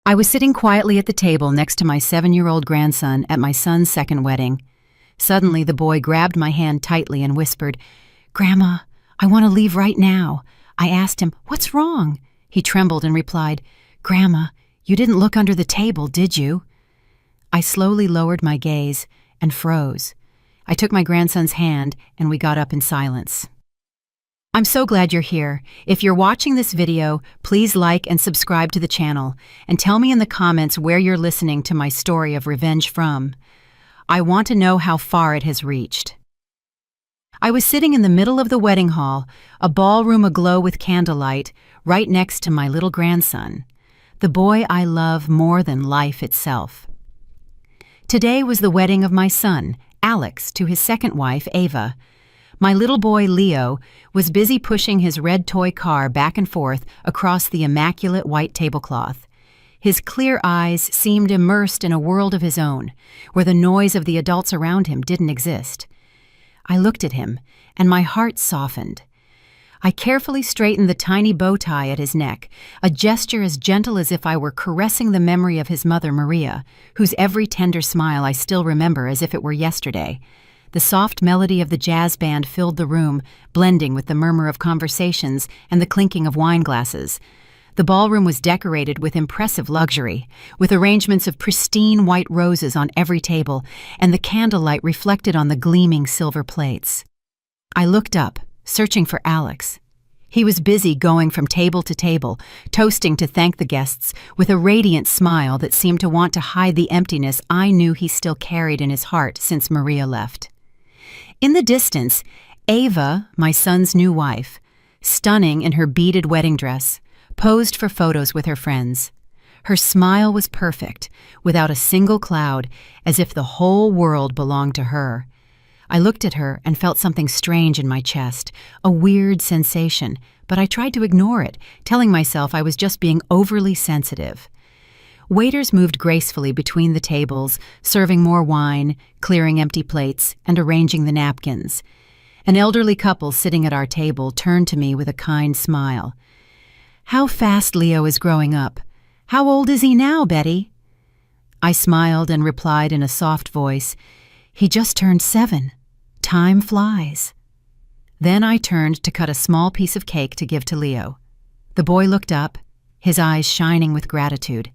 I was sitting quietly at the table next to my 7-year-old grandson at my son's second wedding. Suddenly, the boy grabbed my hand tightly and whispered, "Grandma, I want to leave right now." I asked him, "What's wrong?" He trembled and replied, "Grandma, you didn't look under the table, did you?" I slowly lowered my gaze and froze. I took my grandson's hand and we got up in silence. I'm so glad you're here. If you're watching this video, please like and subscribe to the channel, and tell me in the comments where you're listening to my story of revenge from. I want to know how far it has reached. I was sitting in the middle of the wedding hall, a ballroom aglow with candlelight, right next to my little grandson, the boy I love more than life itself. Today was the wedding of my son, Alex, to his second wife, Ava. My little boy, Leo, was busy pushing his red toy car back and forth across the immaculate white tablecloth. His clear eyes seemed immersed in a world of his own, where the noise of the adults around him didn't exist. I looked at him, and my heart softened. I carefully straightened the tiny bow tie at his neck, a gesture as gentle as if I were caressing the memory of his mother, Maria, whose every tender smile I still remember as if it were yesterday. The soft melody of the jazz band filled the room, blending with the murmur of conversations and the clinking of wine glasses. The ballroom was decorated with impressive luxury, with arrangements of pristine white roses on every table, and the candlelight reflected on the gleaming silver plates. I looked up, searching for Alex. He was busy going from table to table, toasting to thank the guests, with a radiant smile that seemed to want to hide the emptiness I knew he still carried in his heart since Maria left. In the distance, Ava, my son's new wife, stunning in her beaded wedding dress, posed for photos with her friends. Her smile was perfect, without a single cloud, as if the whole world belonged to her. I looked at her and felt something strange in my chest, a weird sensation, but I tried to ignore it, telling myself I was just being overly sensitive. Waiters moved gracefully between the tables, serving more wine, clearing empty plates, and arranging the napkins. An elderly couple sitting at our table turned to me with a kind smile. "How fast Leo is growing up. How old is he now, Betty?" I smiled and replied in a soft voice, "He just turned 7. Time flies." Then I turned to cut a small piece of cake to give to Leo. The boy looked up, his eyes shining with gratitude,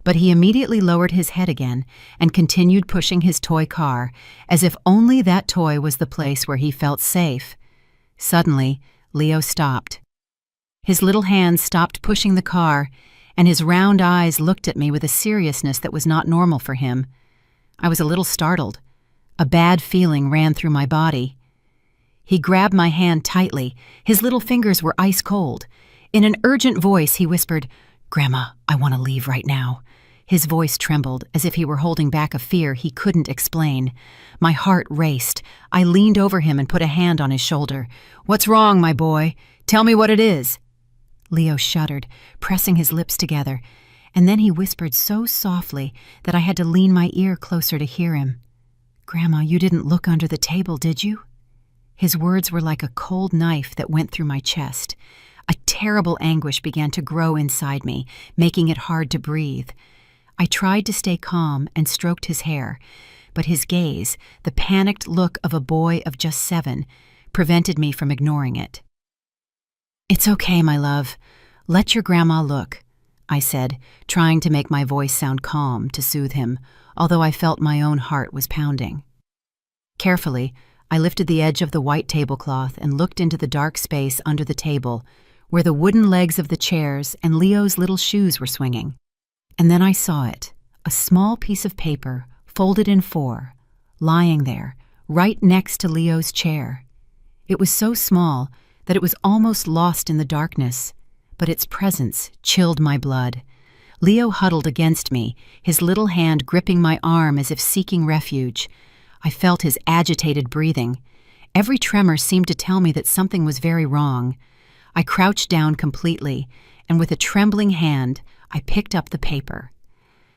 but he immediately lowered his head again and continued pushing his toy car, as if only that toy was the place where he felt safe. Suddenly, Leo stopped. His little hands stopped pushing the car, and his round eyes looked at me with a seriousness that was not normal for him. I was a little startled. A bad feeling ran through my body. He grabbed my hand tightly. His little fingers were ice cold. In an urgent voice, he whispered, "Grandma, I want to leave right now." His voice trembled, as if he were holding back a fear he couldn't explain. My heart raced. I leaned over him and put a hand on his shoulder. "What's wrong, my boy? Tell me what it is." Leo shuddered, pressing his lips together, and then he whispered so softly that I had to lean my ear closer to hear him. "Grandma, you didn't look under the table, did you?" His words were like a cold knife that went through my chest. A terrible anguish began to grow inside me, making it hard to breathe. I tried to stay calm and stroked his hair, but his gaze, the panicked look of a boy of just 7, prevented me from ignoring it. "It's okay, my love. Let your grandma look," I said, trying to make my voice sound calm to soothe him, although I felt my own heart was pounding. Carefully, I lifted the edge of the white tablecloth and looked into the dark space under the table, where the wooden legs of the chairs and Leo's little shoes were swinging. And then I saw it, a small piece of paper, folded in 4, lying there, right next to Leo's chair. It was so small that it was almost lost in the darkness, but its presence chilled my blood. Leo huddled against me, his little hand gripping my arm as if seeking refuge. I felt his agitated breathing. Every tremor seemed to tell me that something was very wrong. I crouched down completely, and with a trembling hand, I picked up the paper.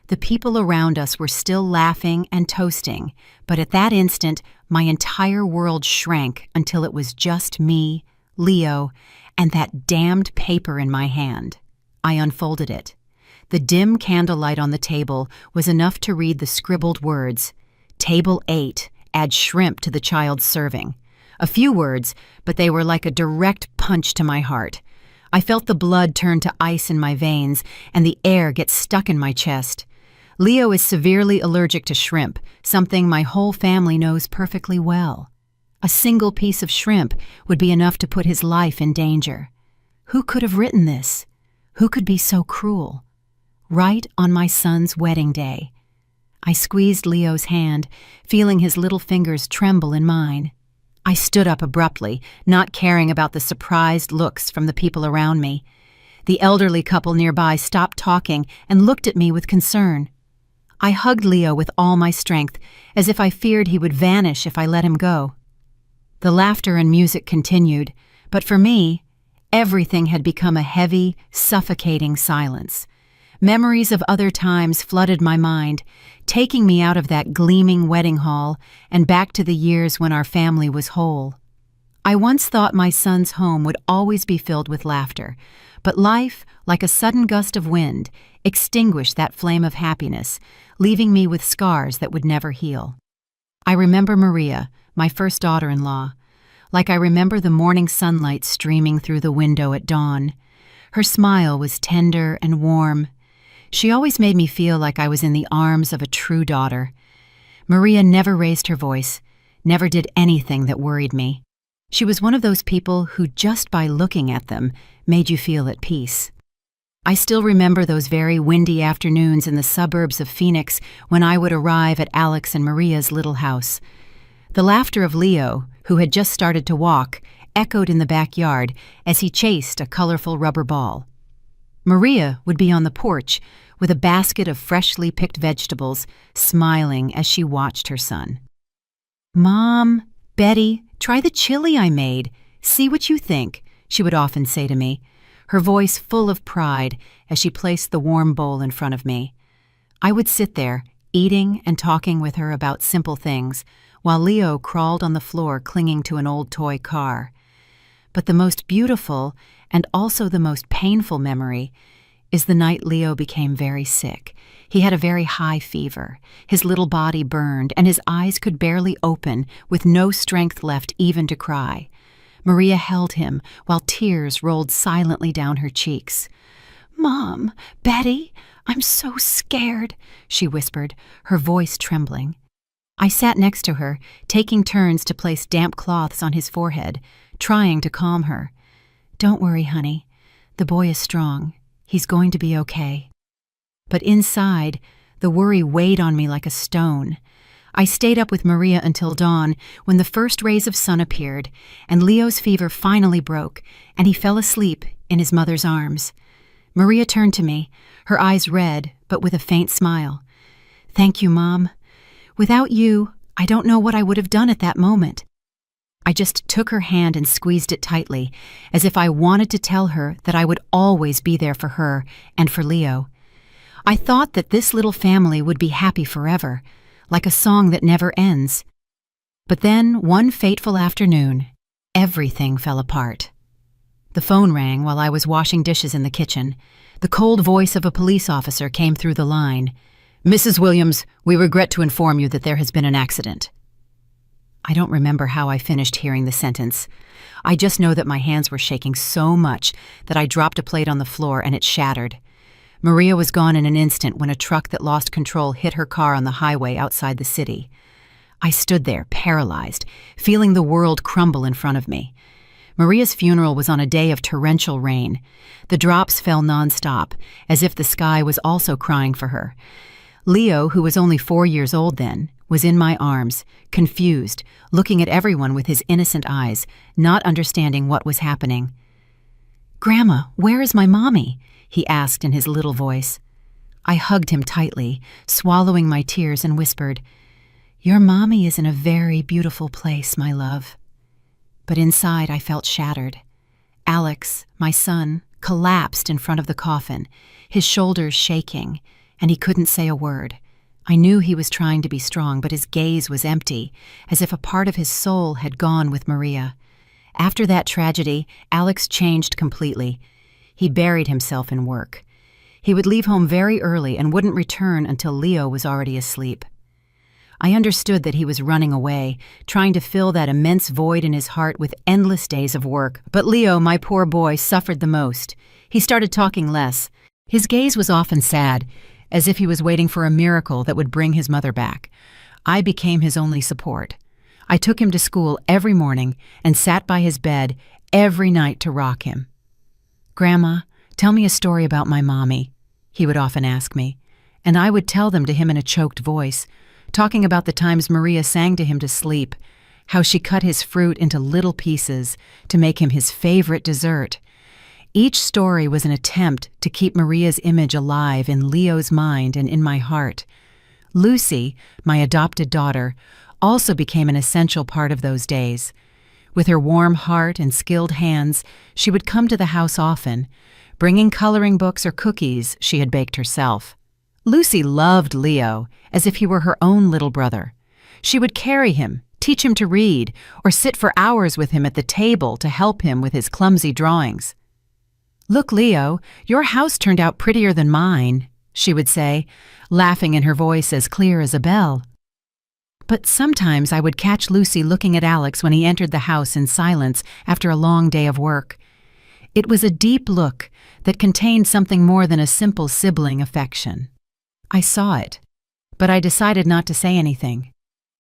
The people around us were still laughing and toasting, but at that instant, my entire world shrank until it was just me, Leo, and that damned paper in my hand. I unfolded it. The dim candlelight on the table was enough to read the scribbled words, "Table 8, add shrimp to the child's serving." A few words, but they were like a direct punch to my heart. I felt the blood turn to ice in my veins and the air get stuck in my chest. Leo is severely allergic to shrimp, something my whole family knows perfectly well. A single piece of shrimp would be enough to put his life in danger. Who could have written this? Who could be so cruel? Right on my son's wedding day. I squeezed Leo's hand, feeling his little fingers tremble in mine. I stood up abruptly, not caring about the surprised looks from the people around me. The elderly couple nearby stopped talking and looked at me with concern. I hugged Leo with all my strength, as if I feared he would vanish if I let him go. The laughter and music continued, but for me, everything had become a heavy, suffocating silence. Memories of other times flooded my mind, taking me out of that gleaming wedding hall and back to the years when our family was whole. I once thought my son's home would always be filled with laughter, but life, like a sudden gust of wind, extinguished that flame of happiness, leaving me with scars that would never heal. I remember Maria, my first daughter-in-law, like I remember the morning sunlight streaming through the window at dawn. Her smile was tender and warm. She always made me feel like I was in the arms of a true daughter. Maria never raised her voice, never did anything that worried me. She was one of those people who, just by looking at them, made you feel at peace. I still remember those very windy afternoons in the suburbs of Phoenix when I would arrive at Alex and Maria's little house. The laughter of Leo, who had just started to walk, echoed in the backyard as he chased a colorful rubber ball. Maria would be on the porch with a basket of freshly picked vegetables, smiling as she watched her son. "Mom, Betty, try the chili I made. See what you think," she would often say to me, her voice full of pride as she placed the warm bowl in front of me. I would sit there, eating and talking with her about simple things, while Leo crawled on the floor clinging to an old toy car. But the most beautiful and also the most painful memory is the night Leo became very sick. He had a very high fever. His little body burned, and his eyes could barely open, with no strength left even to cry. Maria held him while tears rolled silently down her cheeks. "Mom, Betty, I'm so scared," she whispered, her voice trembling. I sat next to her, taking turns to place damp cloths on his forehead, trying to calm her. "Don't worry, honey. The boy is strong. He's going to be okay." But inside, the worry weighed on me like a stone. I stayed up with Maria until dawn when the first rays of sun appeared, and Leo's fever finally broke, and he fell asleep in his mother's arms. Maria turned to me, her eyes red, but with a faint smile. "Thank you, Mom. Without you, I don't know what I would have done at that moment." I just took her hand and squeezed it tightly, as if I wanted to tell her that I would always be there for her and for Leo. I thought that this little family would be happy forever, like a song that never ends. But then, one fateful afternoon, everything fell apart. The phone rang while I was washing dishes in the kitchen. The cold voice of a police officer came through the line. "Mrs. Williams, we regret to inform you that there has been an accident." I don't remember how I finished hearing the sentence. I just know that my hands were shaking so much that I dropped a plate on the floor and it shattered. Maria was gone in an instant when a truck that lost control hit her car on the highway outside the city. I stood there, paralyzed, feeling the world crumble in front of me. Maria's funeral was on a day of torrential rain. The drops fell nonstop, as if the sky was also crying for her. Leo, who was only 4 years old then, was in my arms, confused, looking at everyone with his innocent eyes, not understanding what was happening. "Grandma, where is my mommy?" he asked in his little voice. I hugged him tightly, swallowing my tears, and whispered, "Your mommy is in a very beautiful place, my love." But inside I felt shattered. Alex, my son, collapsed in front of the coffin, his shoulders shaking, and he couldn't say a word. I knew he was trying to be strong, but his gaze was empty, as if a part of his soul had gone with Maria. After that tragedy, Alex changed completely. He buried himself in work. He would leave home very early and wouldn't return until Leo was already asleep. I understood that he was running away, trying to fill that immense void in his heart with endless days of work. But Leo, my poor boy, suffered the most. He started talking less. His gaze was often sad, as if he was waiting for a miracle that would bring his mother back. I became his only support. I took him to school every morning and sat by his bed every night to rock him. "Grandma, tell me a story about my mommy," he would often ask me, and I would tell them to him in a choked voice, talking about the times Maria sang to him to sleep, how she cut his fruit into little pieces to make him his favorite dessert. Each story was an attempt to keep Maria's image alive in Leo's mind and in my heart. Lucy, my adopted daughter, also became an essential part of those days. With her warm heart and skilled hands, she would come to the house often, bringing coloring books or cookies she had baked herself. Lucy loved Leo as if he were her own little brother. She would carry him, teach him to read, or sit for hours with him at the table to help him with his clumsy drawings. "Look, Leo, your house turned out prettier than mine," she would say, laughing in her voice as clear as a bell. But sometimes I would catch Lucy looking at Alex when he entered the house in silence after a long day of work. It was a deep look that contained something more than a simple sibling affection. I saw it, but I decided not to say anything.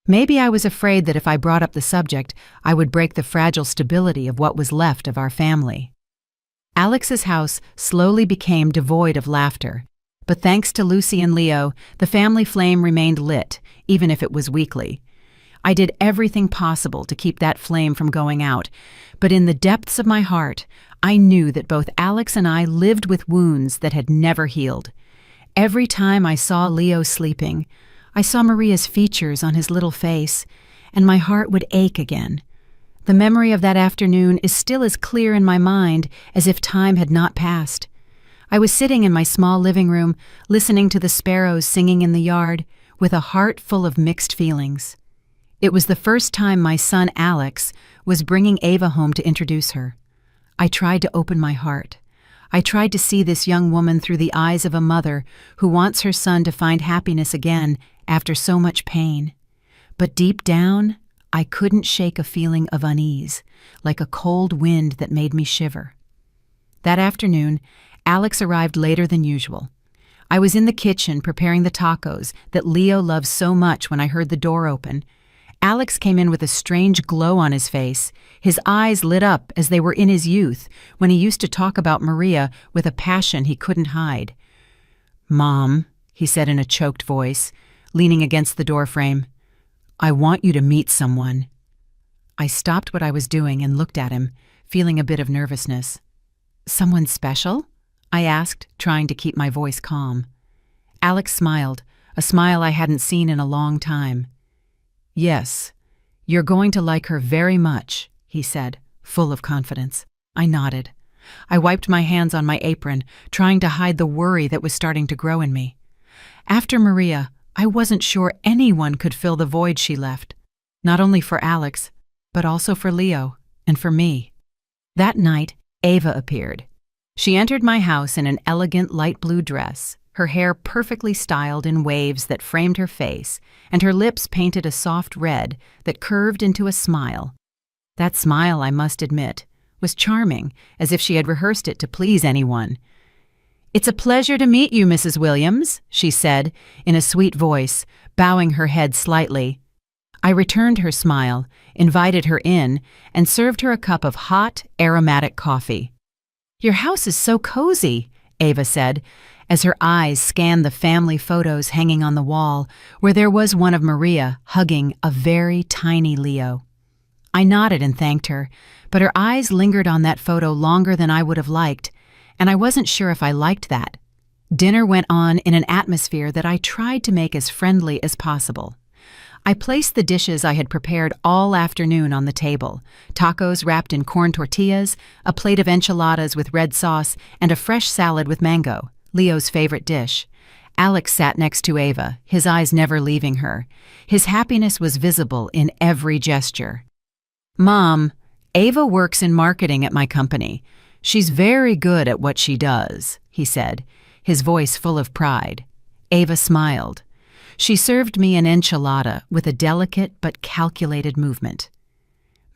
Maybe I was afraid that if I brought up the subject, I would break the fragile stability of what was left of our family. Alex's house slowly became devoid of laughter, but thanks to Lucy and Leo, the family flame remained lit, even if it was weakly. I did everything possible to keep that flame from going out, but in the depths of my heart, I knew that both Alex and I lived with wounds that had never healed. Every time I saw Leo sleeping, I saw Maria's features on his little face, and my heart would ache again. The memory of that afternoon is still as clear in my mind as if time had not passed. I was sitting in my small living room, listening to the sparrows singing in the yard, with a heart full of mixed feelings. It was the first time my son Alex was bringing Ava home to introduce her. I tried to open my heart. I tried to see this young woman through the eyes of a mother who wants her son to find happiness again after so much pain. But deep down, I couldn't shake a feeling of unease, like a cold wind that made me shiver. That afternoon, Alex arrived later than usual. I was in the kitchen preparing the tacos that Leo loves so much when I heard the door open. Alex came in with a strange glow on his face. His eyes lit up as they were in his youth, when he used to talk about Maria with a passion he couldn't hide. "Mom," he said in a choked voice, leaning against the doorframe, "I want you to meet someone." I stopped what I was doing and looked at him, feeling a bit of nervousness. "Someone special?" I asked, trying to keep my voice calm. Alex smiled, a smile I hadn't seen in a long time. "Yes, you're going to like her very much," he said, full of confidence. I nodded. I wiped my hands on my apron, trying to hide the worry that was starting to grow in me. After Maria, I wasn't sure anyone could fill the void she left, not only for Alex, but also for Leo and for me. That night, Ava appeared. She entered my house in an elegant light blue dress, her hair perfectly styled in waves that framed her face, and her lips painted a soft red that curved into a smile. That smile, I must admit, was charming, as if she had rehearsed it to please anyone. "It's a pleasure to meet you, Mrs. Williams," she said, in a sweet voice, bowing her head slightly. I returned her smile, invited her in, and served her a cup of hot, aromatic coffee. "Your house is so cozy," Ava said, as her eyes scanned the family photos hanging on the wall, where there was one of Maria hugging a very tiny Leo. I nodded and thanked her, but her eyes lingered on that photo longer than I would have liked, and I wasn't sure if I liked that. Dinner went on in an atmosphere that I tried to make as friendly as possible. I placed the dishes I had prepared all afternoon on the table: tacos wrapped in corn tortillas, a plate of enchiladas with red sauce, and a fresh salad with mango, Leo's favorite dish. Alex sat next to Ava, his eyes never leaving her. His happiness was visible in every gesture. "Mom, Ava works in marketing at my company. She's very good at what she does," he said, his voice full of pride. Ava smiled. She served me an enchilada with a delicate but calculated movement.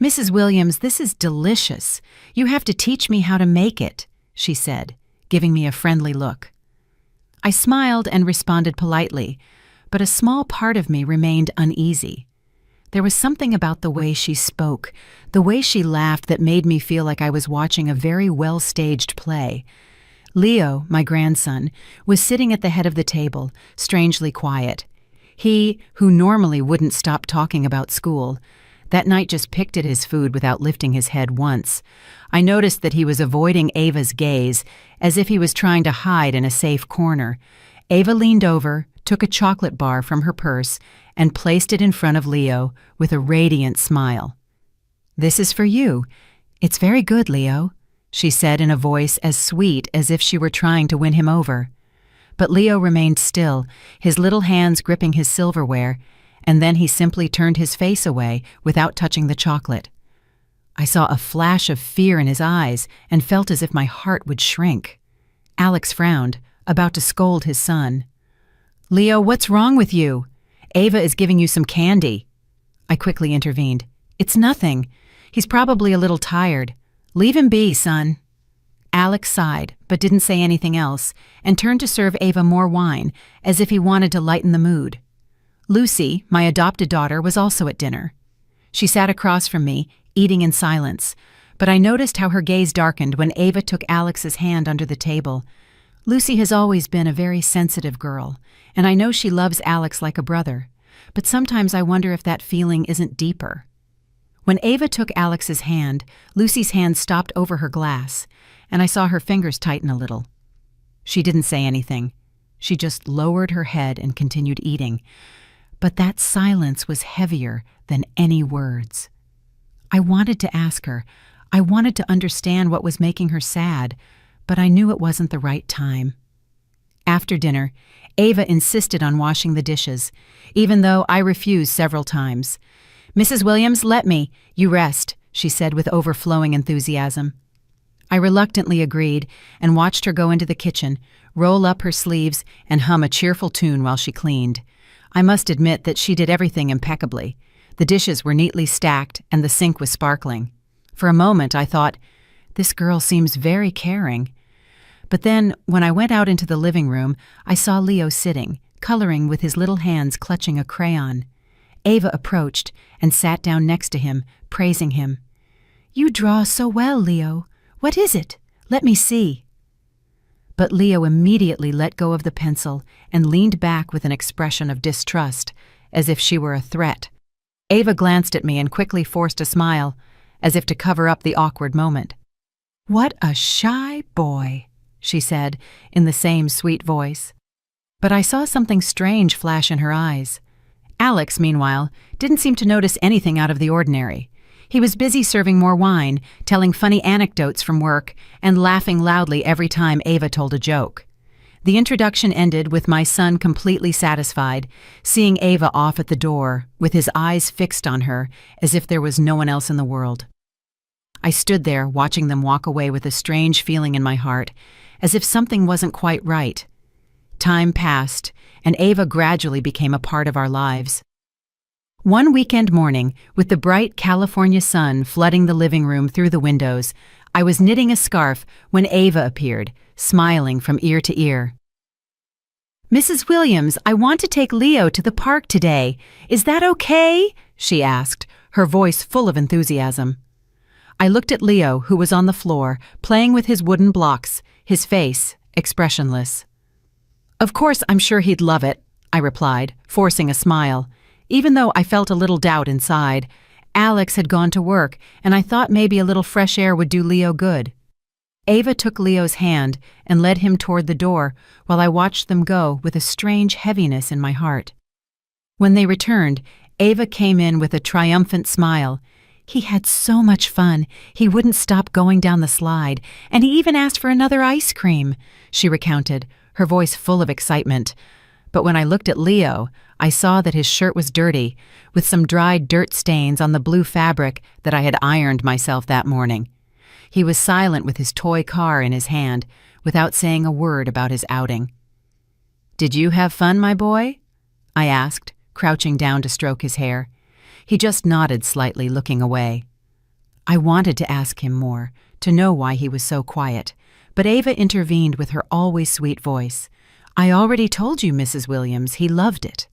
"Mrs. Williams, this is delicious. You have to teach me how to make it," she said, giving me a friendly look. I smiled and responded politely, but a small part of me remained uneasy. There was something about the way she spoke, the way she laughed, that made me feel like I was watching a very well-staged play. Leo, my grandson, was sitting at the head of the table, strangely quiet. He, who normally wouldn't stop talking about school, that night just picked at his food without lifting his head once. I noticed that he was avoiding Ava's gaze, as if he was trying to hide in a safe corner. Ava leaned over, took a chocolate bar from her purse, and placed it in front of Leo with a radiant smile. "This is for you. It's very good, Leo," she said in a voice as sweet as if she were trying to win him over. But Leo remained still, his little hands gripping his silverware, and then he simply turned his face away without touching the chocolate. I saw a flash of fear in his eyes and felt as if my heart would shrink. Alex frowned, about to scold his son. "Leo, what's wrong with you? Ava is giving you some candy." I quickly intervened. "It's nothing. He's probably a little tired. Leave him be, son." Alex sighed, but didn't say anything else, and turned to serve Ava more wine, as if he wanted to lighten the mood. Lucy, my adopted daughter, was also at dinner. She sat across from me, eating in silence, but I noticed how her gaze darkened when Ava took Alex's hand under the table. Lucy has always been a very sensitive girl, and I know she loves Alex like a brother, but sometimes I wonder if that feeling isn't deeper. When Ava took Alex's hand, Lucy's hand stopped over her glass, and I saw her fingers tighten a little. She didn't say anything. She just lowered her head and continued eating. But that silence was heavier than any words. I wanted to ask her. I wanted to understand what was making her sad, but I knew it wasn't the right time. After dinner, Ava insisted on washing the dishes, even though I refused several times. "Mrs. Williams, let me. You rest," she said with overflowing enthusiasm. I reluctantly agreed and watched her go into the kitchen, roll up her sleeves, and hum a cheerful tune while she cleaned. I must admit that she did everything impeccably. The dishes were neatly stacked and the sink was sparkling. For a moment I thought, this girl seems very caring. But then, when I went out into the living room, I saw Leo sitting, coloring with his little hands clutching a crayon. Ava approached and sat down next to him, praising him. "You draw so well, Leo. What is it? Let me see." But Leo immediately let go of the pencil and leaned back with an expression of distrust, as if she were a threat. Ava glanced at me and quickly forced a smile, as if to cover up the awkward moment. "What a shy boy," she said in the same sweet voice. But I saw something strange flash in her eyes. Alex, meanwhile, didn't seem to notice anything out of the ordinary. He was busy serving more wine, telling funny anecdotes from work, and laughing loudly every time Ava told a joke. The introduction ended with my son completely satisfied, seeing Ava off at the door, with his eyes fixed on her, as if there was no one else in the world. I stood there, watching them walk away with a strange feeling in my heart, as if something wasn't quite right. Time passed, and Ava gradually became a part of our lives. One weekend morning, with the bright California sun flooding the living room through the windows, I was knitting a scarf when Ava appeared, smiling from ear to ear. "Mrs. Williams, I want to take Leo to the park today. Is that okay?" she asked, her voice full of enthusiasm. I looked at Leo, who was on the floor, playing with his wooden blocks, his face expressionless. "Of course, I'm sure he'd love it," I replied, forcing a smile. Even though I felt a little doubt inside, Alex had gone to work, and I thought maybe a little fresh air would do Leo good. Ava took Leo's hand and led him toward the door while I watched them go with a strange heaviness in my heart. When they returned, Ava came in with a triumphant smile. "He had so much fun. He wouldn't stop going down the slide, and he even asked for another ice cream," she recounted, her voice full of excitement. But when I looked at Leo, I saw that his shirt was dirty, with some dried dirt stains on the blue fabric that I had ironed myself that morning. He was silent with his toy car in his hand, without saying a word about his outing. "Did you have fun, my boy?" I asked, crouching down to stroke his hair. He just nodded slightly, looking away. I wanted to ask him more, to know why he was so quiet, but Ava intervened with her always sweet voice. "I already told you, Mrs. Williams, he loved it."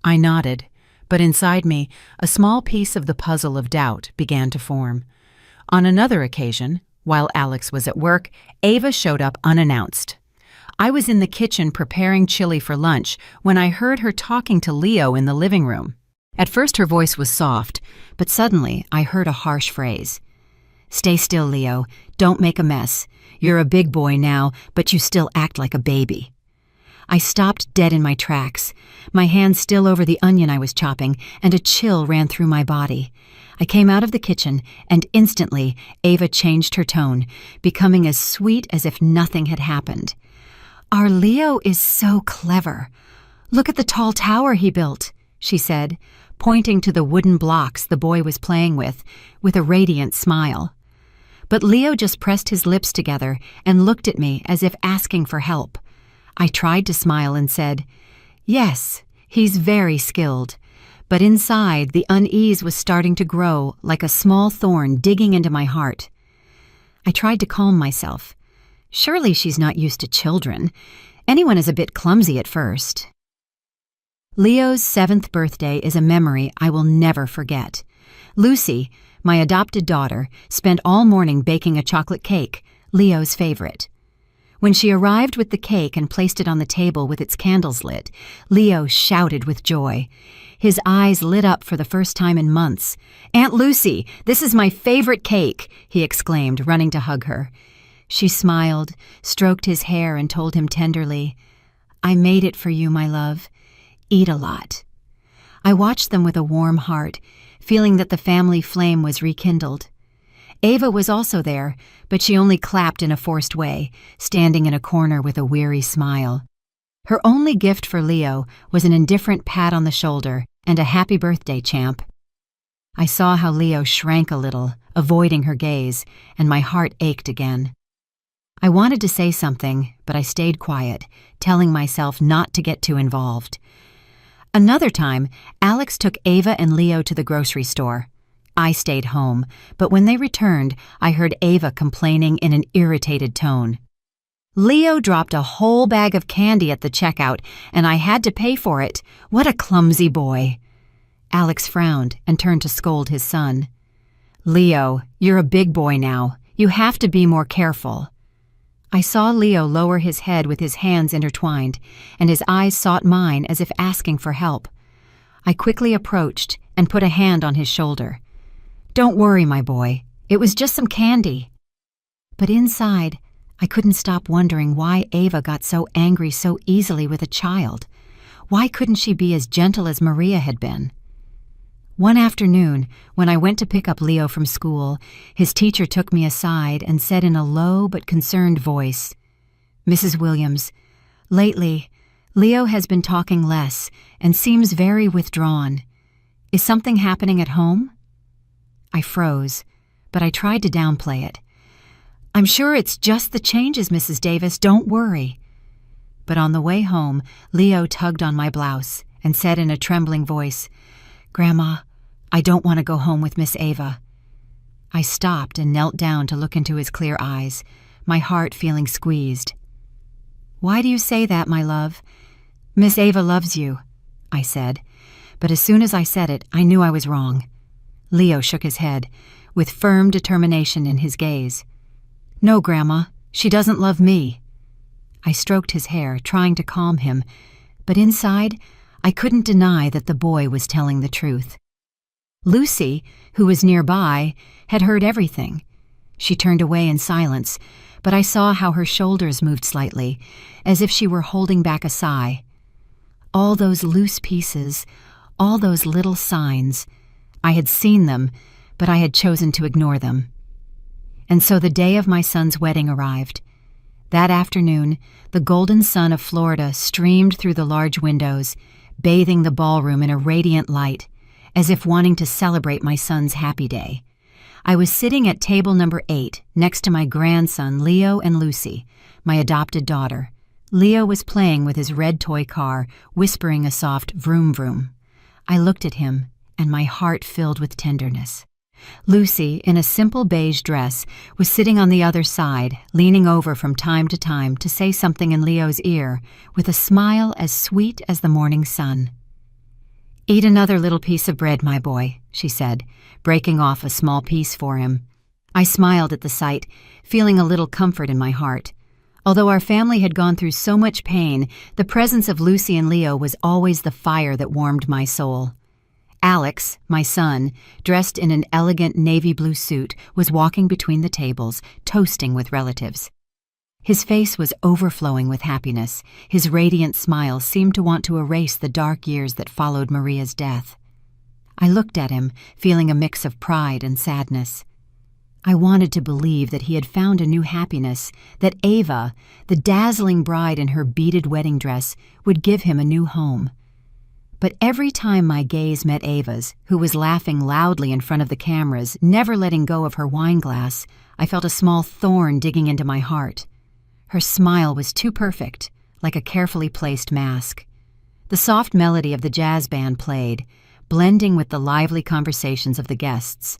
I nodded, but inside me, a small piece of the puzzle of doubt began to form. On another occasion, while Alex was at work, Ava showed up unannounced. I was in the kitchen preparing chili for lunch when I heard her talking to Leo in the living room. At first her voice was soft, but suddenly I heard a harsh phrase. "Stay still, Leo. Don't make a mess. You're a big boy now, but you still act like a baby." I stopped dead in my tracks, my hand still over the onion I was chopping, and a chill ran through my body. I came out of the kitchen, and instantly Ava changed her tone, becoming as sweet as if nothing had happened. "Our Leo is so clever. Look at the tall tower he built," she said, pointing to the wooden blocks the boy was playing with a radiant smile. But Leo just pressed his lips together and looked at me as if asking for help. I tried to smile and said, "Yes, he's very skilled." But inside, the unease was starting to grow like a small thorn digging into my heart. I tried to calm myself. Surely she's not used to children. Anyone is a bit clumsy at first. Leo's 7th birthday is a memory I will never forget. Lucy, my adopted daughter, spent all morning baking a chocolate cake, Leo's favorite. When she arrived with the cake and placed it on the table with its candles lit, Leo shouted with joy. His eyes lit up for the first time in months. "Aunt Lucy, this is my favorite cake," he exclaimed, running to hug her. She smiled, stroked his hair, and told him tenderly, "I made it for you, my love. Eat a lot." I watched them with a warm heart, feeling that the family flame was rekindled. Ava was also there, but she only clapped in a forced way, standing in a corner with a weary smile. Her only gift for Leo was an indifferent pat on the shoulder and a "Happy birthday, champ." I saw how Leo shrank a little, avoiding her gaze, and my heart ached again. I wanted to say something, but I stayed quiet, telling myself not to get too involved. Another time, Alex took Ava and Leo to the grocery store. I stayed home, but when they returned, I heard Ava complaining in an irritated tone. "Leo dropped a whole bag of candy at the checkout, and I had to pay for it. What a clumsy boy." Alex frowned and turned to scold his son. "Leo, you're a big boy now. You have to be more careful." I saw Leo lower his head with his hands intertwined, and his eyes sought mine as if asking for help. I quickly approached and put a hand on his shoulder. "Don't worry, my boy. It was just some candy." But inside, I couldn't stop wondering why Ava got so angry so easily with a child. Why couldn't she be as gentle as Maria had been? One afternoon, when I went to pick up Leo from school, his teacher took me aside and said in a low but concerned voice, "Mrs. Williams, lately, Leo has been talking less and seems very withdrawn. Is something happening at home?" I froze, but I tried to downplay it. "I'm sure it's just the changes, Mrs. Davis. Don't worry." But on the way home, Leo tugged on my blouse and said in a trembling voice, "Grandma, I don't want to go home with Miss Ava." I stopped and knelt down to look into his clear eyes, my heart feeling squeezed. "Why do you say that, my love?" "Miss Ava loves you," I said, but as soon as I said it, I knew I was wrong. Leo shook his head, with firm determination in his gaze. "No, Grandma, she doesn't love me." I stroked his hair, trying to calm him, but inside, I couldn't deny that the boy was telling the truth. Lucy, who was nearby, had heard everything. She turned away in silence, but I saw how her shoulders moved slightly, as if she were holding back a sigh. All those loose pieces, all those little signs, I had seen them, but I had chosen to ignore them. And so the day of my son's wedding arrived. That afternoon, the golden sun of Florida streamed through the large windows, bathing the ballroom in a radiant light, as if wanting to celebrate my son's happy day. I was sitting at table number 8 next to my grandson Leo and Lucy, my adopted daughter. Leo was playing with his red toy car, whispering a soft vroom vroom. I looked at him, and my heart filled with tenderness. Lucy, in a simple beige dress, was sitting on the other side, leaning over from time to say something in Leo's ear, with a smile as sweet as the morning sun. "Eat another little piece of bread, my boy," she said, breaking off a small piece for him. I smiled at the sight, feeling a little comfort in my heart. Although our family had gone through so much pain, the presence of Lucy and Leo was always the fire that warmed my soul. Alex, my son, dressed in an elegant navy blue suit, was walking between the tables, toasting with relatives. His face was overflowing with happiness. His radiant smile seemed to want to erase the dark years that followed Maria's death. I looked at him, feeling a mix of pride and sadness. I wanted to believe that he had found a new happiness, that Ava, the dazzling bride in her beaded wedding dress, would give him a new home. But every time my gaze met Ava's, who was laughing loudly in front of the cameras, never letting go of her wine glass, I felt a small thorn digging into my heart. Her smile was too perfect, like a carefully placed mask. The soft melody of the jazz band played, blending with the lively conversations of the guests.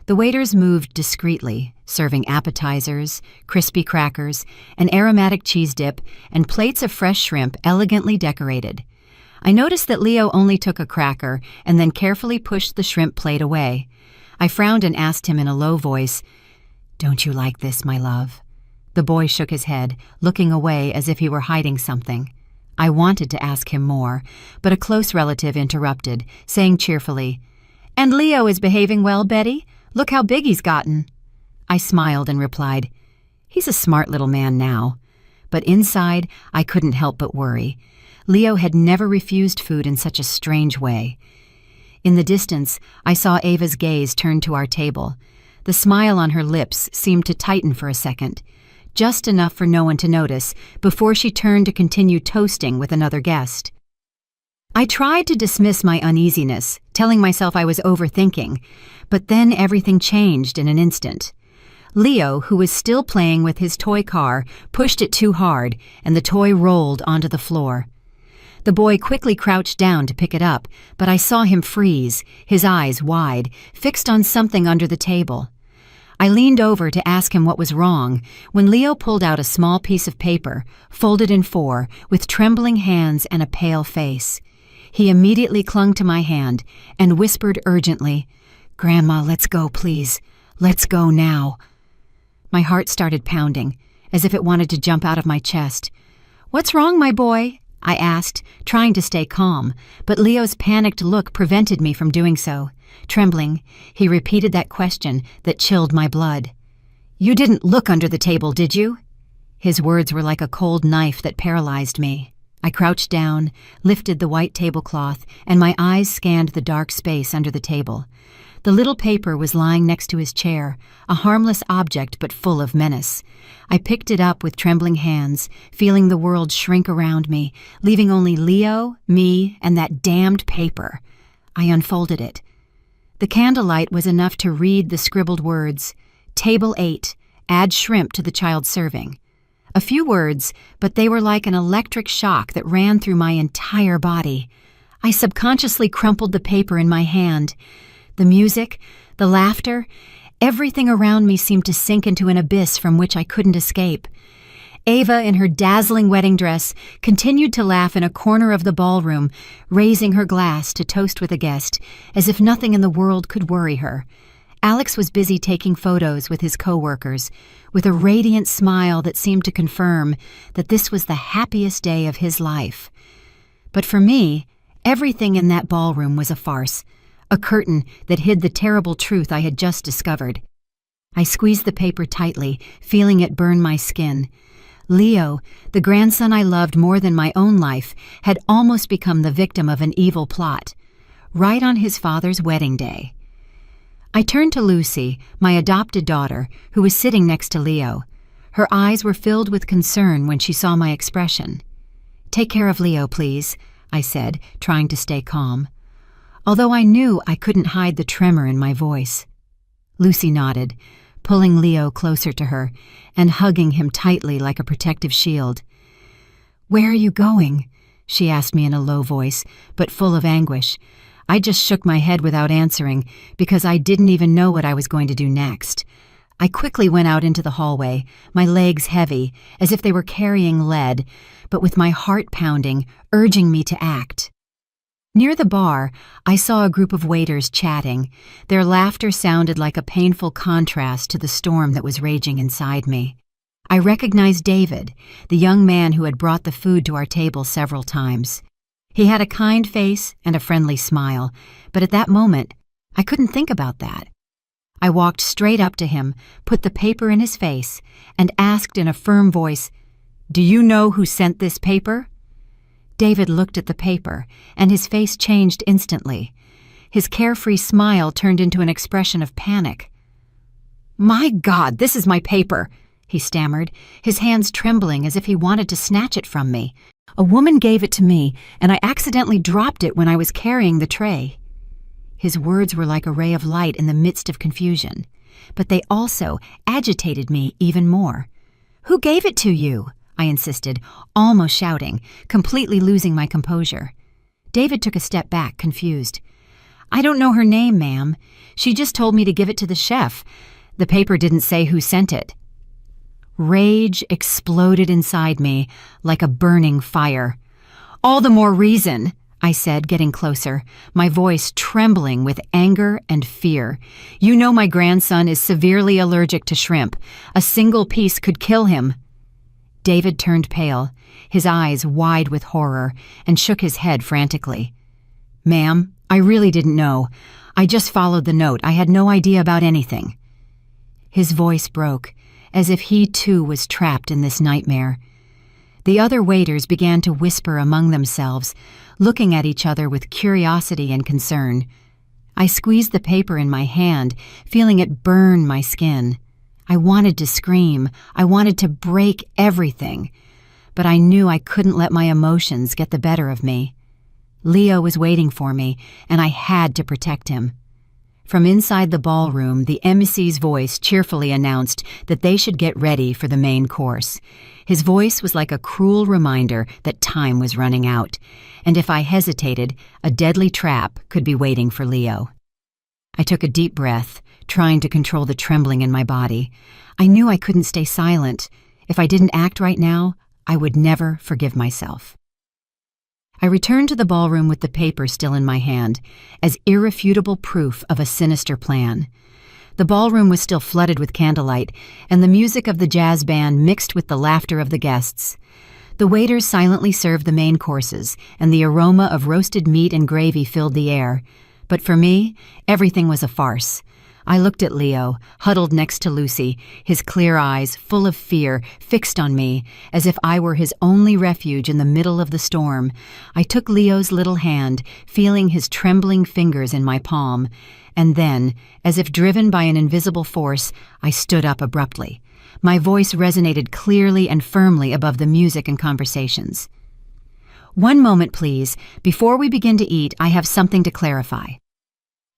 The waiters moved discreetly, serving appetizers, crispy crackers, an aromatic cheese dip, and plates of fresh shrimp elegantly decorated. I noticed that Leo only took a cracker and then carefully pushed the shrimp plate away. I frowned and asked him in a low voice, "Don't you like this, my love?" The boy shook his head, looking away as if he were hiding something. I wanted to ask him more, but a close relative interrupted, saying cheerfully, "And Leo is behaving well, Betty? Look how big he's gotten." I smiled and replied, "He's a smart little man now." But inside, I couldn't help but worry. Leo had never refused food in such a strange way. In the distance, I saw Ava's gaze turn to our table. The smile on her lips seemed to tighten for a second, just enough for no one to notice, before she turned to continue toasting with another guest. I tried to dismiss my uneasiness, telling myself I was overthinking, but then everything changed in an instant. Leo, who was still playing with his toy car, pushed it too hard, and the toy rolled onto the floor. The boy quickly crouched down to pick it up, but I saw him freeze, his eyes wide, fixed on something under the table. I leaned over to ask him what was wrong, when Leo pulled out a small piece of paper, folded in 4, with trembling hands and a pale face. He immediately clung to my hand and whispered urgently, "Grandma, let's go, please. Let's go now." My heart started pounding, as if it wanted to jump out of my chest. "What's wrong, my boy?" I asked, trying to stay calm, but Leo's panicked look prevented me from doing so. Trembling, he repeated that question that chilled my blood. "You didn't look under the table, did you?" His words were like a cold knife that paralyzed me. I crouched down, lifted the white tablecloth, and my eyes scanned the dark space under the table. The little paper was lying next to his chair, a harmless object but full of menace. I picked it up with trembling hands, feeling the world shrink around me, leaving only Leo, me, and that damned paper. I unfolded it. The candlelight was enough to read the scribbled words, "Table 8, add shrimp to the child serving." A few words, but they were like an electric shock that ran through my entire body. I subconsciously crumpled the paper in my hand. The music, the laughter, everything around me seemed to sink into an abyss from which I couldn't escape. Ava, in her dazzling wedding dress, continued to laugh in a corner of the ballroom, raising her glass to toast with a guest, as if nothing in the world could worry her. Alex was busy taking photos with his co-workers, with a radiant smile that seemed to confirm that this was the happiest day of his life. But for me, everything in that ballroom was a farce, a curtain that hid the terrible truth I had just discovered. I squeezed the paper tightly, feeling it burn my skin. Leo, the grandson I loved more than my own life, had almost become the victim of an evil plot, right on his father's wedding day. I turned to Lucy, my adopted daughter, who was sitting next to Leo. Her eyes were filled with concern when she saw my expression. "Take care of Leo, please," I said, trying to stay calm, although I knew I couldn't hide the tremor in my voice. Lucy nodded, pulling Leo closer to her and hugging him tightly like a protective shield. "Where are you going?" she asked me in a low voice, but full of anguish. I just shook my head without answering because I didn't even know what I was going to do next. I quickly went out into the hallway, my legs heavy, as if they were carrying lead, but with my heart pounding, urging me to act. Near the bar, I saw a group of waiters chatting. Their laughter sounded like a painful contrast to the storm that was raging inside me. I recognized David, the young man who had brought the food to our table several times. He had a kind face and a friendly smile, but at that moment, I couldn't think about that. I walked straight up to him, put the paper in his face, and asked in a firm voice, "Do you know who sent this paper?" David looked at the paper, and his face changed instantly. His carefree smile turned into an expression of panic. "My God, this is my paper," he stammered, his hands trembling as if he wanted to snatch it from me. "A woman gave it to me, and I accidentally dropped it when I was carrying the tray." His words were like a ray of light in the midst of confusion, but they also agitated me even more. "Who gave it to you?" I insisted, almost shouting, completely losing my composure. David took a step back, confused. "I don't know her name, ma'am. She just told me to give it to the chef. The paper didn't say who sent it." Rage exploded inside me like a burning fire. "All the more reason," I said, getting closer, my voice trembling with anger and fear. "You know my grandson is severely allergic to shrimp. A single piece could kill him." David turned pale, his eyes wide with horror, and shook his head frantically. "Ma'am, I really didn't know. I just followed the note. I had no idea about anything." His voice broke, as if he too was trapped in this nightmare. The other waiters began to whisper among themselves, looking at each other with curiosity and concern. I squeezed the paper in my hand, feeling it burn my skin. I wanted to scream. I wanted to break everything. But I knew I couldn't let my emotions get the better of me. Leo was waiting for me, and I had to protect him. From inside the ballroom, the MC's voice cheerfully announced that they should get ready for the main course. His voice was like a cruel reminder that time was running out, and if I hesitated, a deadly trap could be waiting for Leo. I took a deep breath, trying to control the trembling in my body. I knew I couldn't stay silent. If I didn't act right now, I would never forgive myself. I returned to the ballroom with the paper still in my hand, as irrefutable proof of a sinister plan. The ballroom was still flooded with candlelight, and the music of the jazz band mixed with the laughter of the guests. The waiters silently served the main courses, and the aroma of roasted meat and gravy filled the air. But for me, everything was a farce. I looked at Leo, huddled next to Lucy, his clear eyes, full of fear, fixed on me, as if I were his only refuge in the middle of the storm. I took Leo's little hand, feeling his trembling fingers in my palm, and then, as if driven by an invisible force, I stood up abruptly. My voice resonated clearly and firmly above the music and conversations. "One moment, please. Before we begin to eat, I have something to clarify."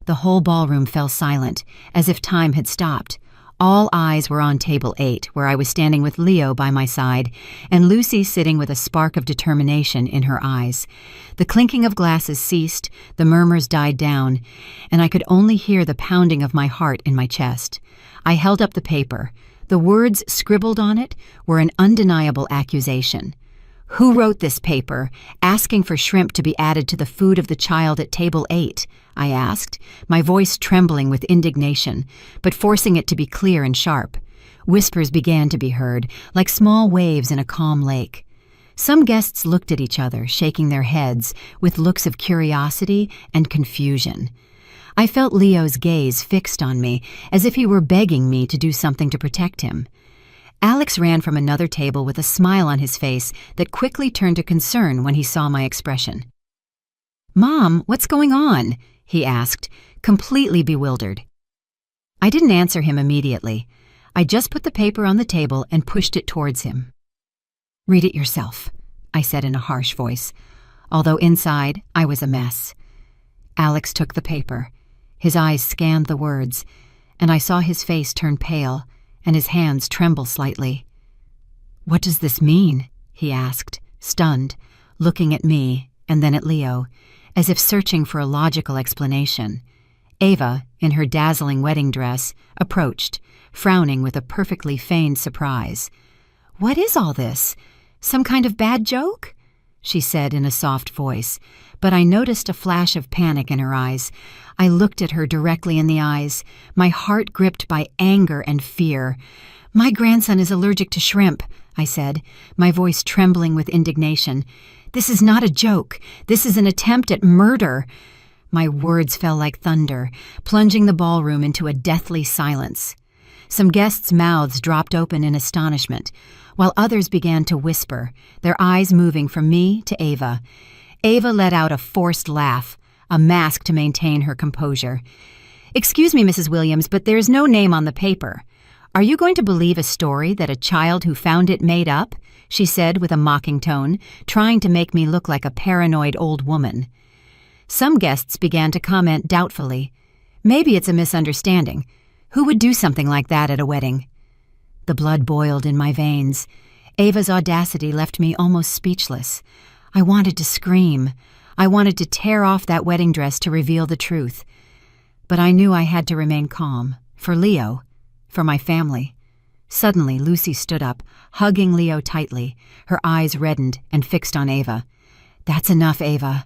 The whole ballroom fell silent, as if time had stopped. All eyes were on table 8, where I was standing with Leo by my side, and Lucy sitting with a spark of determination in her eyes. The clinking of glasses ceased, the murmurs died down, and I could only hear the pounding of my heart in my chest. I held up the paper. The words scribbled on it were an undeniable accusation. "Who wrote this paper, asking for shrimp to be added to the food of the child at table 8? I asked, my voice trembling with indignation, but forcing it to be clear and sharp. Whispers began to be heard, like small waves in a calm lake. Some guests looked at each other, shaking their heads, with looks of curiosity and confusion. I felt Leo's gaze fixed on me, as if he were begging me to do something to protect him. Alex ran from another table with a smile on his face that quickly turned to concern when he saw my expression. "Mom, what's going on?" he asked, completely bewildered. I didn't answer him immediately. I just put the paper on the table and pushed it towards him. "Read it yourself," I said in a harsh voice, although inside I was a mess. Alex took the paper. His eyes scanned the words, and I saw his face turn pale and his hands tremble slightly. "What does this mean?" he asked, stunned, looking at me and then at Leo, as if searching for a logical explanation. Ava, in her dazzling wedding dress, approached, frowning with a perfectly feigned surprise. "What is all this? Some kind of bad joke?" she said in a soft voice, but I noticed a flash of panic in her eyes. I looked at her directly in the eyes, my heart gripped by anger and fear. "My grandson is allergic to shrimp," I said, my voice trembling with indignation. "This is not a joke. This is an attempt at murder." My words fell like thunder, plunging the ballroom into a deathly silence. Some guests' mouths dropped open in astonishment, while others began to whisper, their eyes moving from me to Ava. Ava let out a forced laugh, a mask to maintain her composure. "Excuse me, Mrs. Williams, but there's no name on the paper. Are you going to believe a story that a child who found it made up?" she said with a mocking tone, trying to make me look like a paranoid old woman. Some guests began to comment doubtfully. "Maybe it's a misunderstanding. Who would do something like that at a wedding?" The blood boiled in my veins. Ava's audacity left me almost speechless. I wanted to scream. I wanted to tear off that wedding dress to reveal the truth. But I knew I had to remain calm. For Leo. For my family. Suddenly, Lucy stood up, hugging Leo tightly, her eyes reddened and fixed on Ava. "That's enough, Ava."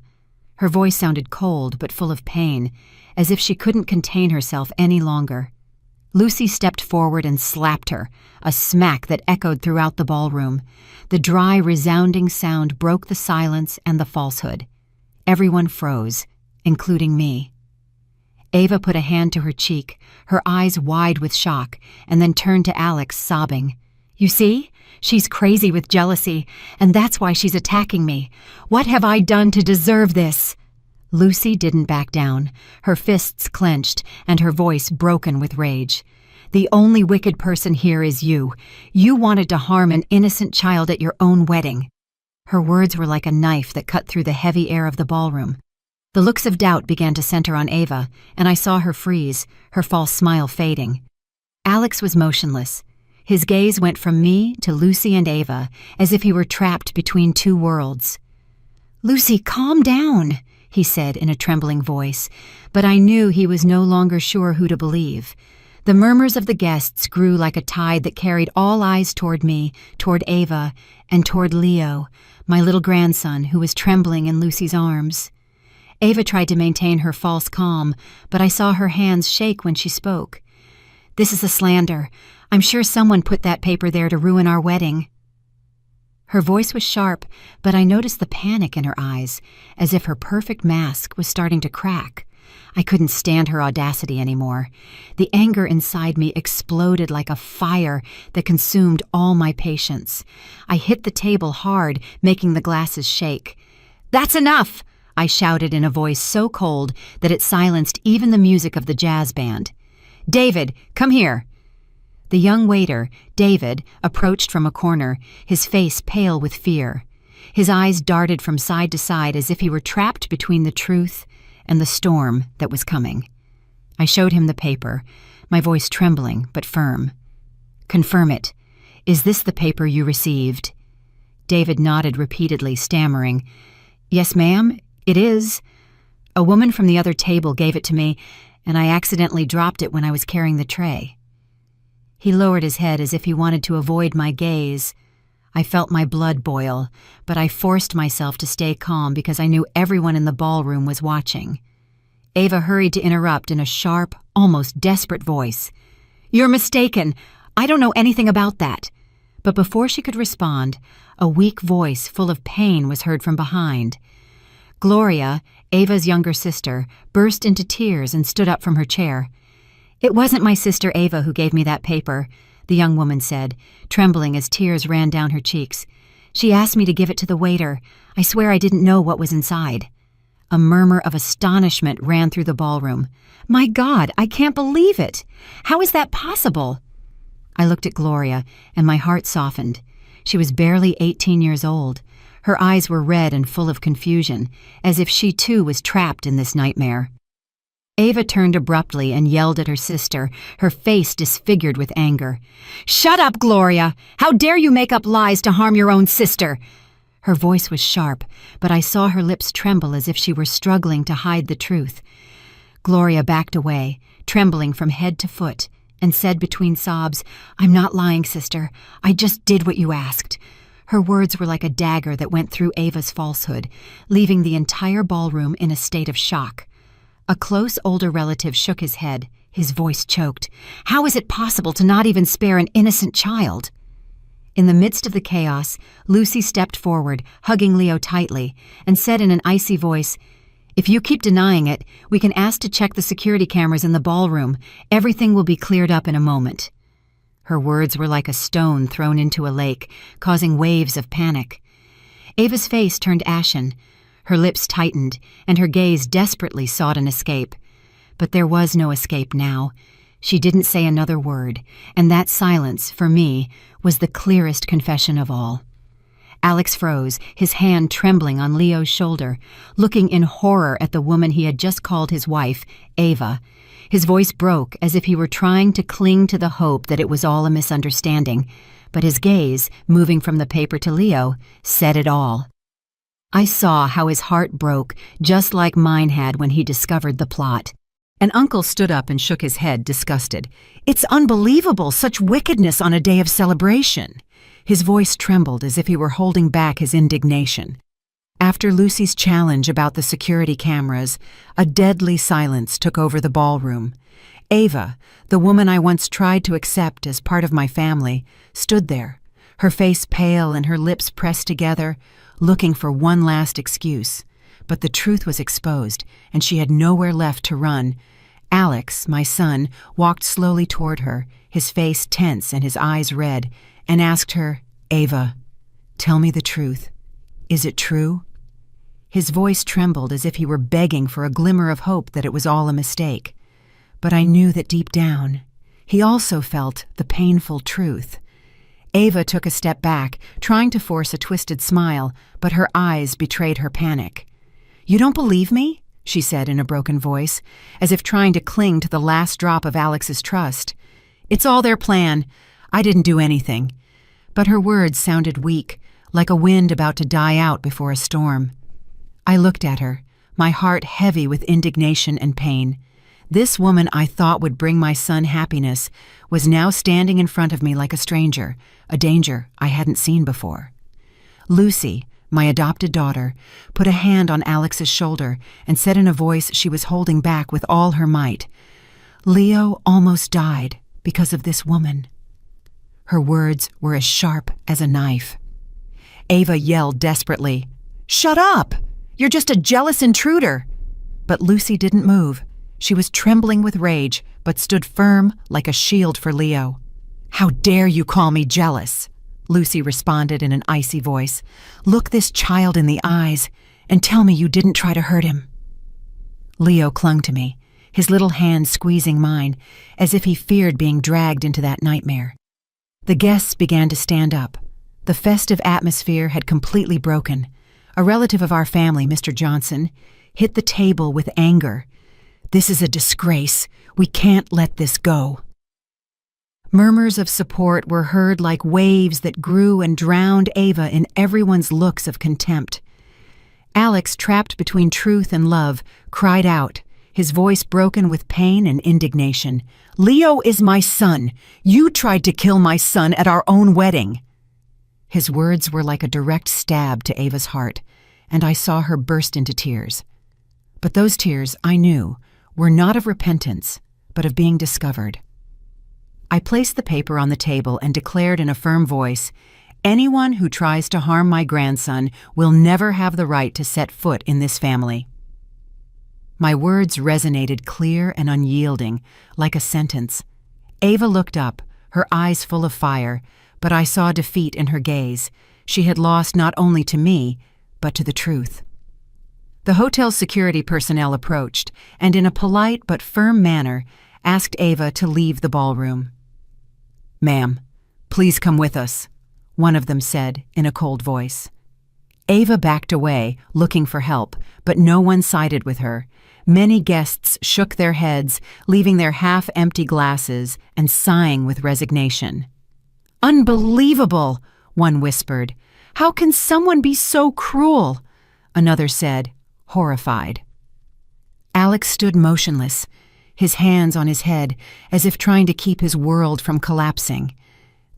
Her voice sounded cold but full of pain, as if she couldn't contain herself any longer. Lucy stepped forward and slapped her, a smack that echoed throughout the ballroom. The dry, resounding sound broke the silence and the falsehood. Everyone froze, including me. Ava put a hand to her cheek, her eyes wide with shock, and then turned to Alex, sobbing. "You see? She's crazy with jealousy, and that's why she's attacking me. What have I done to deserve this?" Lucy didn't back down, her fists clenched and her voice broken with rage. "The only wicked person here is you. You wanted to harm an innocent child at your own wedding." Her words were like a knife that cut through the heavy air of the ballroom. The looks of doubt began to center on Ava, and I saw her freeze, her false smile fading. Alex was motionless. His gaze went from me to Lucy and Ava, as if he were trapped between two worlds. "Lucy, calm down," he said in a trembling voice, but I knew he was no longer sure who to believe. The murmurs of the guests grew like a tide that carried all eyes toward me, toward Ava, and toward Leo, my little grandson who was trembling in Lucy's arms. Ava tried to maintain her false calm, but I saw her hands shake when she spoke. "This is a slander. I'm sure someone put that paper there to ruin our wedding." Her voice was sharp, but I noticed the panic in her eyes, as if her perfect mask was starting to crack. I couldn't stand her audacity anymore. The anger inside me exploded like a fire that consumed all my patience. I hit the table hard, making the glasses shake. "That's enough!" I shouted in a voice so cold that it silenced even the music of the jazz band. "David, come here." The young waiter, David, approached from a corner, his face pale with fear. His eyes darted from side to side as if he were trapped between the truth and the storm that was coming. I showed him the paper, my voice trembling but firm. "Confirm it. Is this the paper you received?" David nodded repeatedly, stammering. "Yes, ma'am, it is. A woman from the other table gave it to me, and I accidentally dropped it when I was carrying the tray." He lowered his head as if he wanted to avoid my gaze. I felt my blood boil, but I forced myself to stay calm because I knew everyone in the ballroom was watching. Ava hurried to interrupt in a sharp, almost desperate voice. "You're mistaken. I don't know anything about that." But before she could respond, a weak voice full of pain was heard from behind. Gloria, Ava's younger sister, burst into tears and stood up from her chair. "It wasn't my sister Ava who gave me that paper," the young woman said, trembling as tears ran down her cheeks. "She asked me to give it to the waiter. I swear I didn't know what was inside." A murmur of astonishment ran through the ballroom. "My God, I can't believe it! How is that possible?" I looked at Gloria, and my heart softened. She was barely 18 years old. Her eyes were red and full of confusion, as if she too was trapped in this nightmare. Ava turned abruptly and yelled at her sister, her face disfigured with anger. "Shut up, Gloria! How dare you make up lies to harm your own sister?" Her voice was sharp, but I saw her lips tremble as if she were struggling to hide the truth. Gloria backed away, trembling from head to foot, and said between sobs, "I'm not lying, sister. I just did what you asked." Her words were like a dagger that went through Ava's falsehood, leaving the entire ballroom in a state of shock. A close older relative shook his head, his voice choked. "How is it possible to not even spare an innocent child?" In the midst of the chaos, Lucy stepped forward, hugging Leo tightly, and said in an icy voice, "If you keep denying it, we can ask to check the security cameras in the ballroom. Everything will be cleared up in a moment." Her words were like a stone thrown into a lake, causing waves of panic. Ava's face turned ashen. Her lips tightened, and her gaze desperately sought an escape. But there was no escape now. She didn't say another word, and that silence, for me, was the clearest confession of all. Alex froze, his hand trembling on Leo's shoulder, looking in horror at the woman he had just called his wife, Ava. His voice broke as if he were trying to cling to the hope that it was all a misunderstanding, but his gaze, moving from the paper to Leo, said it all. I saw how his heart broke, just like mine had when he discovered the plot. And Uncle stood up and shook his head, disgusted. "It's unbelievable, such wickedness on a day of celebration." His voice trembled as if he were holding back his indignation. After Lucy's challenge about the security cameras, a deadly silence took over the ballroom. Ava, the woman I once tried to accept as part of my family, stood there, her face pale and her lips pressed together, looking for one last excuse. But the truth was exposed, and she had nowhere left to run. Alex, my son, walked slowly toward her, his face tense and his eyes red, and asked her, "Ava, tell me the truth. Is it true?" His voice trembled as if he were begging for a glimmer of hope that it was all a mistake. But I knew that deep down, he also felt the painful truth. Ava took a step back, trying to force a twisted smile, but her eyes betrayed her panic. "You don't believe me?" she said in a broken voice, as if trying to cling to the last drop of Alex's trust. "It's all their plan. I didn't do anything." But her words sounded weak, like a wind about to die out before a storm. I looked at her, my heart heavy with indignation and pain. This woman I thought would bring my son happiness was now standing in front of me like a stranger, a danger I hadn't seen before. Lucy, my adopted daughter, put a hand on Alex's shoulder and said in a voice she was holding back with all her might, "Leo almost died because of this woman." Her words were as sharp as a knife. Ava yelled desperately, "Shut up! You're just a jealous intruder!" But Lucy didn't move. She was trembling with rage, but stood firm like a shield for Leo. "How dare you call me jealous?" Lucy responded in an icy voice. "Look this child in the eyes and tell me you didn't try to hurt him." Leo clung to me, his little hand squeezing mine, as if he feared being dragged into that nightmare. The guests began to stand up. The festive atmosphere had completely broken. A relative of our family, Mr. Johnson, hit the table with anger. "This is a disgrace. We can't let this go." Murmurs of support were heard like waves that grew and drowned Ava in everyone's looks of contempt. Alex, trapped between truth and love, cried out, his voice broken with pain and indignation. "Leo is my son. You tried to kill my son at our own wedding." His words were like a direct stab to Ava's heart, and I saw her burst into tears. But those tears, I knew, were not of repentance, but of being discovered. I placed the paper on the table and declared in a firm voice, "Anyone who tries to harm my grandson will never have the right to set foot in this family." My words resonated clear and unyielding, like a sentence. Ava looked up, her eyes full of fire, but I saw defeat in her gaze. She had lost not only to me, but to the truth. The hotel's security personnel approached, and in a polite but firm manner, asked Ava to leave the ballroom. "Ma'am, please come with us," one of them said in a cold voice. Ava backed away, looking for help, but no one sided with her. Many guests shook their heads, leaving their half-empty glasses and sighing with resignation. "Unbelievable," one whispered. "How can someone be so cruel?" Another said, horrified. Alex stood motionless, his hands on his head, as if trying to keep his world from collapsing.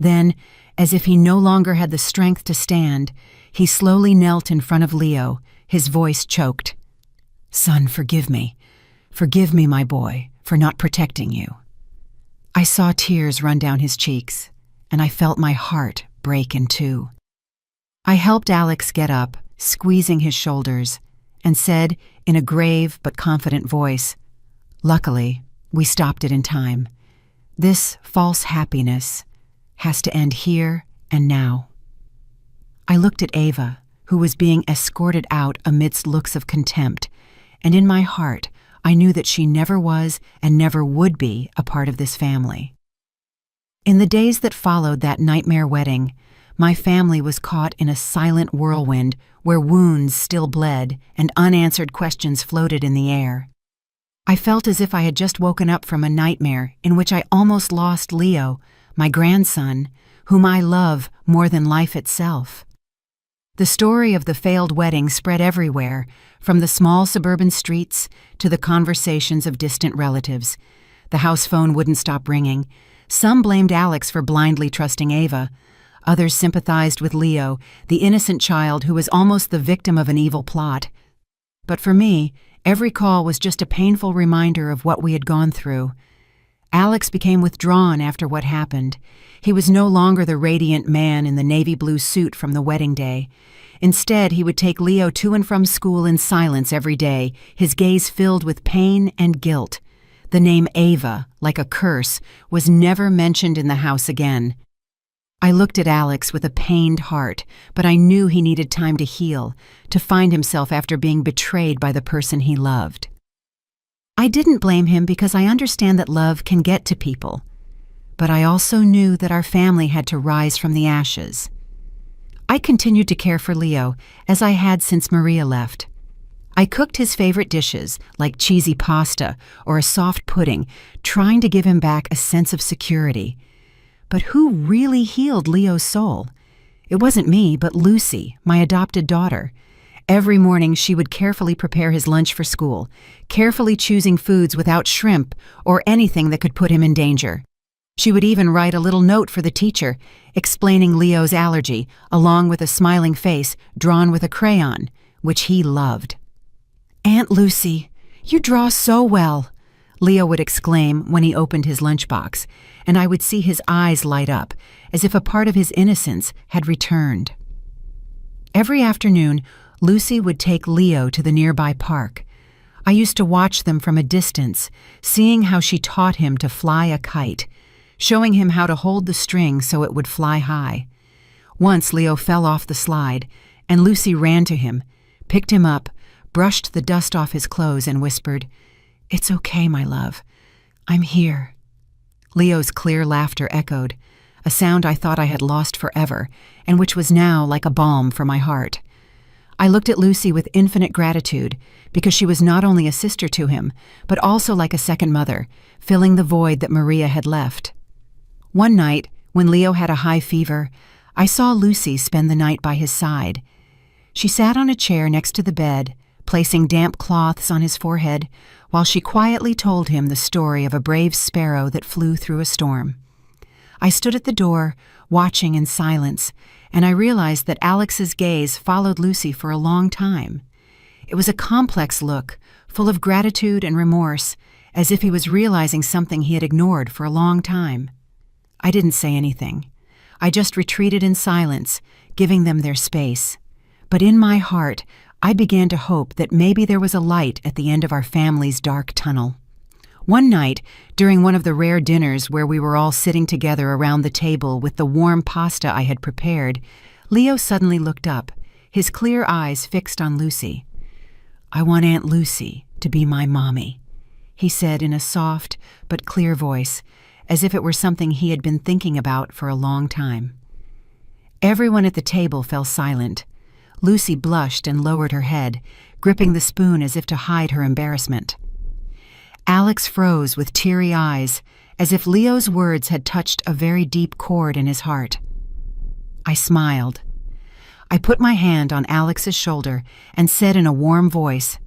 Then, as if he no longer had the strength to stand, he slowly knelt in front of Leo, his voice choked. "Son, forgive me. Forgive me, my boy, for not protecting you." I saw tears run down his cheeks, and I felt my heart break in two. I helped Alex get up, squeezing his shoulders, and said, in a grave but confident voice, "Luckily, we stopped it in time. This false happiness has to end here and now." I looked at Ava, who was being escorted out amidst looks of contempt, and in my heart I knew that she never was and never would be a part of this family. In the days that followed that nightmare wedding, my family was caught in a silent whirlwind where wounds still bled and unanswered questions floated in the air. I felt as if I had just woken up from a nightmare in which I almost lost Leo, my grandson, whom I love more than life itself. The story of the failed wedding spread everywhere, from the small suburban streets to the conversations of distant relatives. The house phone wouldn't stop ringing. Some blamed Alex for blindly trusting Ava. Others sympathized with Leo, the innocent child who was almost the victim of an evil plot. But for me, every call was just a painful reminder of what we had gone through. Alex became withdrawn after what happened. He was no longer the radiant man in the navy blue suit from the wedding day. Instead, he would take Leo to and from school in silence every day, his gaze filled with pain and guilt. The name Ava, like a curse, was never mentioned in the house again. I looked at Alex with a pained heart, but I knew he needed time to heal, to find himself after being betrayed by the person he loved. I didn't blame him because I understand that love can get to people, but I also knew that our family had to rise from the ashes. I continued to care for Leo, as I had since Maria left. I cooked his favorite dishes, like cheesy pasta or a soft pudding, trying to give him back a sense of security. But who really healed Leo's soul? It wasn't me, but Lucy, my adopted daughter. Every morning she would carefully prepare his lunch for school, carefully choosing foods without shrimp or anything that could put him in danger. She would even write a little note for the teacher, explaining Leo's allergy, along with a smiling face drawn with a crayon, which he loved. "Aunt Lucy, you draw so well," Leo would exclaim when he opened his lunchbox, and I would see his eyes light up, as if a part of his innocence had returned. Every afternoon, Lucy would take Leo to the nearby park. I used to watch them from a distance, seeing how she taught him to fly a kite, showing him how to hold the string so it would fly high. Once Leo fell off the slide, and Lucy ran to him, picked him up, brushed the dust off his clothes, and whispered, "It's okay, my love. I'm here." Leo's clear laughter echoed, a sound I thought I had lost forever, and which was now like a balm for my heart. I looked at Lucy with infinite gratitude, because she was not only a sister to him, but also like a second mother, filling the void that Maria had left. One night, when Leo had a high fever, I saw Lucy spend the night by his side. She sat on a chair next to the bed, placing damp cloths on his forehead, while she quietly told him the story of a brave sparrow that flew through a storm. I stood at the door, watching in silence, and I realized that Alex's gaze followed Lucy for a long time. It was a complex look, full of gratitude and remorse, as if he was realizing something he had ignored for a long time. I didn't say anything. I just retreated in silence, giving them their space. But in my heart, I began to hope that maybe there was a light at the end of our family's dark tunnel. One night, during one of the rare dinners where we were all sitting together around the table with the warm pasta I had prepared, Leo suddenly looked up, his clear eyes fixed on Lucy. "I want Aunt Lucy to be my mommy," he said in a soft but clear voice, as if it were something he had been thinking about for a long time. Everyone at the table fell silent. Lucy blushed and lowered her head, gripping the spoon as if to hide her embarrassment. Alex froze with teary eyes, as if Leo's words had touched a very deep chord in his heart. I smiled. I put my hand on Alex's shoulder and said in a warm voice,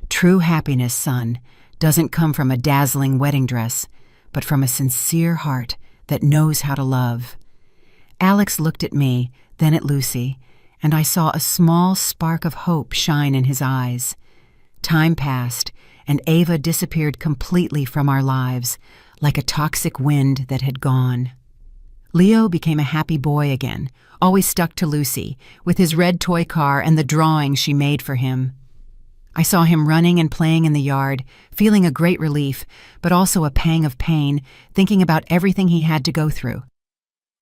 "True happiness, son, doesn't come from a dazzling wedding dress, but from a sincere heart that knows how to love." Alex looked at me, then at Lucy, and I saw a small spark of hope shine in his eyes. Time passed, and Ava disappeared completely from our lives, like a toxic wind that had gone. Leo became a happy boy again, always stuck to Lucy, with his red toy car and the drawing she made for him. I saw him running and playing in the yard, feeling a great relief, but also a pang of pain, thinking about everything he had to go through.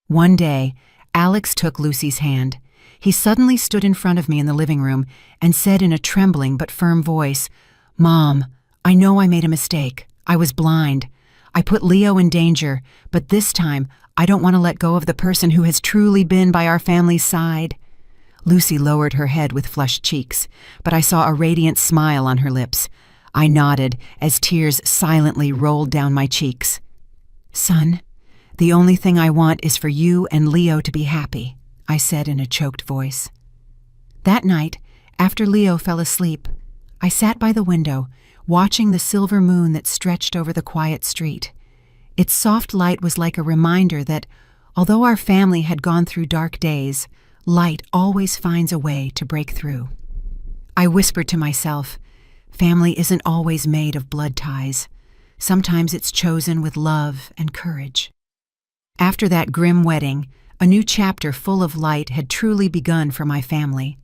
One day, Alex took Lucy's hand. He suddenly stood in front of me in the living room and said in a trembling but firm voice, "Mom, I know I made a mistake. I was blind. I put Leo in danger, but this time I don't want to let go of the person who has truly been by our family's side." Lucy lowered her head with flushed cheeks, but I saw a radiant smile on her lips. I nodded as tears silently rolled down my cheeks. "Son, the only thing I want is for you and Leo to be happy," I said in a choked voice. That night, after Leo fell asleep, I sat by the window, watching the silver moon that stretched over the quiet street. Its soft light was like a reminder that, although our family had gone through dark days, light always finds a way to break through. I whispered to myself, family isn't always made of blood ties. Sometimes it's chosen with love and courage. After that grim wedding, a new chapter full of light had truly begun for my family.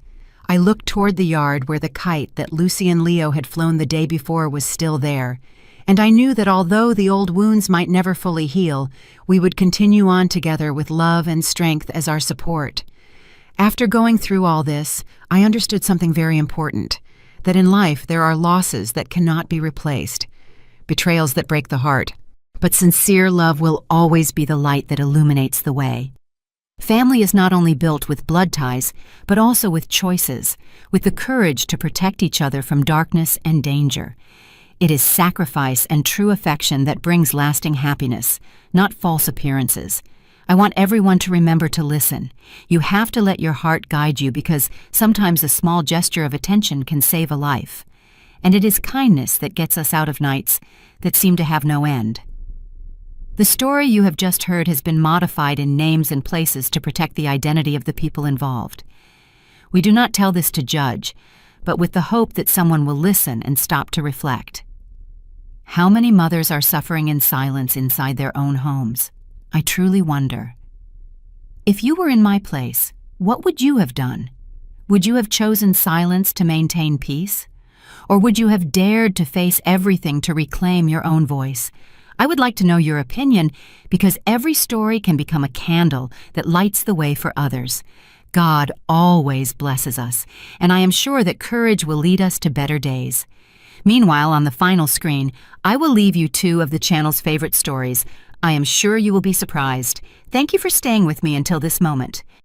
I looked toward the yard where the kite that Lucy and Leo had flown the day before was still there, and I knew that although the old wounds might never fully heal, we would continue on together with love and strength as our support. After going through all this, I understood something very important, that in life there are losses that cannot be replaced, betrayals that break the heart, but sincere love will always be the light that illuminates the way. Family is not only built with blood ties, but also with choices, with the courage to protect each other from darkness and danger. It is sacrifice and true affection that brings lasting happiness, not false appearances. I want everyone to remember to listen. You have to let your heart guide you because sometimes a small gesture of attention can save a life. And it is kindness that gets us out of nights that seem to have no end. The story you have just heard has been modified in names and places to protect the identity of the people involved. We do not tell this to judge, but with the hope that someone will listen and stop to reflect. How many mothers are suffering in silence inside their own homes? I truly wonder. If you were in my place, what would you have done? Would you have chosen silence to maintain peace? Or would you have dared to face everything to reclaim your own voice? I would like to know your opinion because every story can become a candle that lights the way for others. God always blesses us, and I am sure that courage will lead us to better days. Meanwhile, on the final screen, I will leave you two of the channel's favorite stories. I am sure you will be surprised. Thank you for staying with me until this moment.